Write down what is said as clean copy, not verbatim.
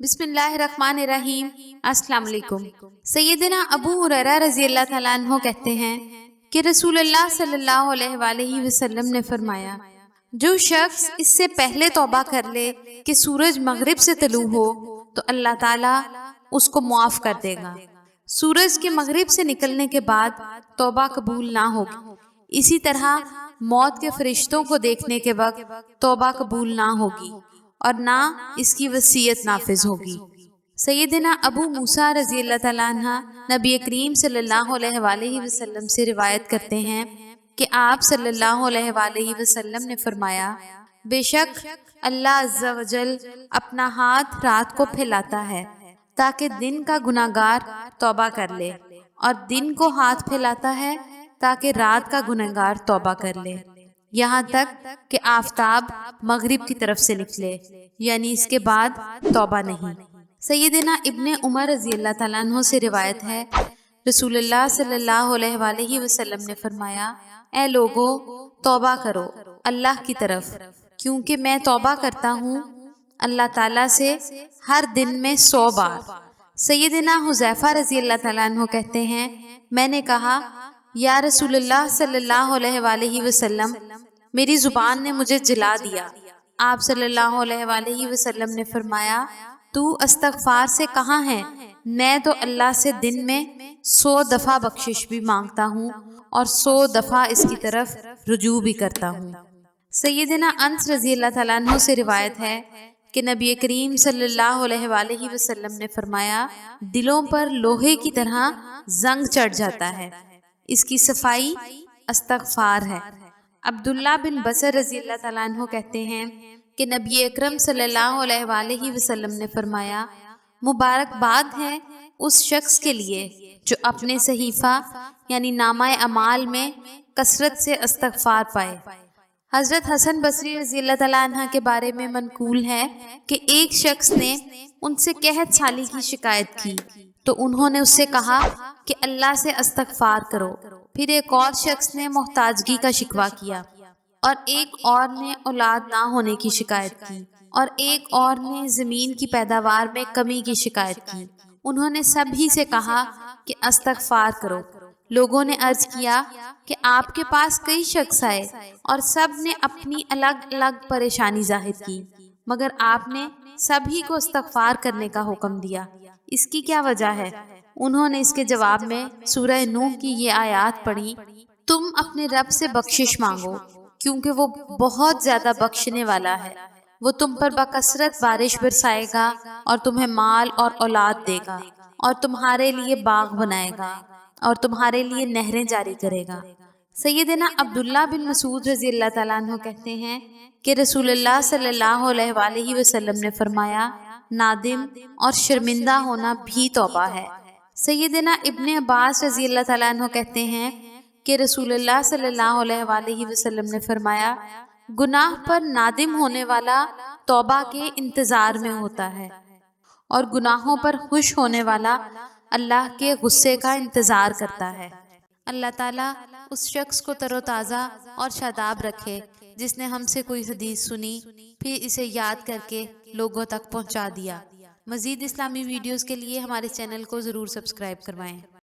बिस्मिल्लाहिर्रहमानिर्रहीम। अस्सलाम वालेकुम। सैयदना अबू हुरैरा रज़ी अल्लाह तआला अन्हु कहते हैं कि रसूलुल्लाह सल्लल्लाहु अलैहि वसल्लम ने फरमाया, जो शख्स इससे पहले तौबा कर ले कि सूरज मगरिब से तलू हो तो अल्लाह ताला उसको मुआफ कर देगा। सूरज के मगरिब से निकलने के बाद तौबा कबूल ना होगी। इसी तरह मौत के फरिश्तों को देखने के वक्त तौबा कबूल ना होगी और ना इसकी वसीयत नाफिज होगी। सैयदना अबू मूसा रज़ी अल्लाह तआला अन्हा नबी करीम सल्लल्लाहु अलैहि वसल्लम से रिवायत करते हैं कि आप सल्लल्लाहु अलैहि वसल्लम ने फरमाया, बेशक अल्लाह अज़्ज़ा वजल अपना हाथ रात को फैलाता है ताकि दिन का गुनाहगार तौबा कर ले, और दिन को हाथ फैलाता है ताकि रात का गुनहगार तौबा कर ले, यहाँ तक कि आफताब मगरिब की तरफ से निकले, यानी इसके बाद तौबा नहीं। सैयदना इब्ने उमर रज़ी अल्लाह तआला अन्हु से रिवायत है, रसूलुल्लाह सल्लल्लाहु अलैहि वसल्लम ने फरमाया, ए लोगो, तौबा करो अल्लाह की तरफ, क्योंकि मैं तौबा करता हूँ अल्लाह ताला से हर दिन में 100 बार। सैयदना हुज़ैफा रज़ी अल्लाह तआला अन्हु कहते हैं, मैंने कहा, या रसूलुल्लाह सल्लल्लाहु अलैहि वसल्लम, मेरी जुबान ने मुझे जला दिया। आप सल्लल्लाहु अलैहि वसल्लम ने फरमाया, तू अस्तगफार से कहाँ है? मैं तो अल्लाह से दिन में 100 दफ़ा बख्शिश भी मांगता हूँ और 100 दफ़ा इसकी तरफ रुजू भी करता हूँ। सैयदना अनस रज़ी अल्लाह तआला अन्हु से रिवायत है कि नबी करीम सल्लल्लाहु अलैहि वसल्लम ने फरमाया, दिलों पर लोहे की तरह जंग चढ़ जाता है, इसकी सफाई अस्तगफार है। अब्दुल्ला बिन बसर रज़ी अल्लाह तआला अन्हु कहते हैं कि नबी अकरम सल्लल्लाहु अलैहि वसल्लम ने फरमाया, मुबारकबाद है उस शख्स के लिए जो अपने सहीफ़ा यानी नामाए अमाल में कसरत से अस्तगफार पाए। हज़रत हसन बसरी रज़ी अल्लाह तआला अन्हा के बारे में मनकूल है कि एक शख्स ने उनसे कहत साली की शिकायत की तो उन्होंने उससे कहा कि अल्लाह से अस्तगफार करो। फिर एक और शख्स ने मोहताजगी का शिकवा किया, और एक और ने औलाद ना होने की शिकायत की, और एक और ने ज़मीन की पैदावार में कमी की शिकायत की। उन्होंने सभी से कहा कि अस्तगफार करो। लोगों ने अर्ज किया कि आपके पास कई शख्स आए और सब ने अपनी अलग अलग परेशानी जाहिर की, मगर आपने सभी को इस्तगफार करने का हुक्म दिया, इसकी क्या वजह है? उन्होंने इसके जवाब में सूरह नूह की ये आयत पढ़ी, तुम अपने रब से बख्शिश मांगो क्योंकि वो बहुत ज्यादा बख्शने वाला है, वो तुम पर बकसरत बारिश बरसाएगा और तुम्हें माल और औलाद देगा, और तुम्हारे लिए बाग बनाएगा और तुम्हारे लिए नहरें जारी करेगा। सैयदना अब्दुल्ला बिन मसूद रज़ी अल्लाह तआला अन्हु कहते हैं कि रसूलुल्लाह सल्लल्लाहु अलैहि वसल्लम ने फरमाया, नादिम और शर्मिंदा होना भी तौबा है। सैयदना इब्ने अब्बास रज़ी अल्लाह तआला अन्हु कहते हैं कि रसूलुल्लाह सल्लल्लाहु अलैहि वसल्लम ने फरमाया, गुनाह पर नादिम होने वाला तौबा के इंतज़ार में होता है और गुनाहों पर खुश होने वाला अल्लाह के गुस्से का इंतज़ार करता है। अल्लाह ताला उस शख्स को तरोताज़ा और शादाब रखे जिसने हमसे कोई हदीस सुनी फिर इसे याद करके लोगों तक पहुंचा दिया। मज़ीद इस्लामी वीडियोस के लिए हमारे चैनल को ज़रूर सब्सक्राइब करवाएं।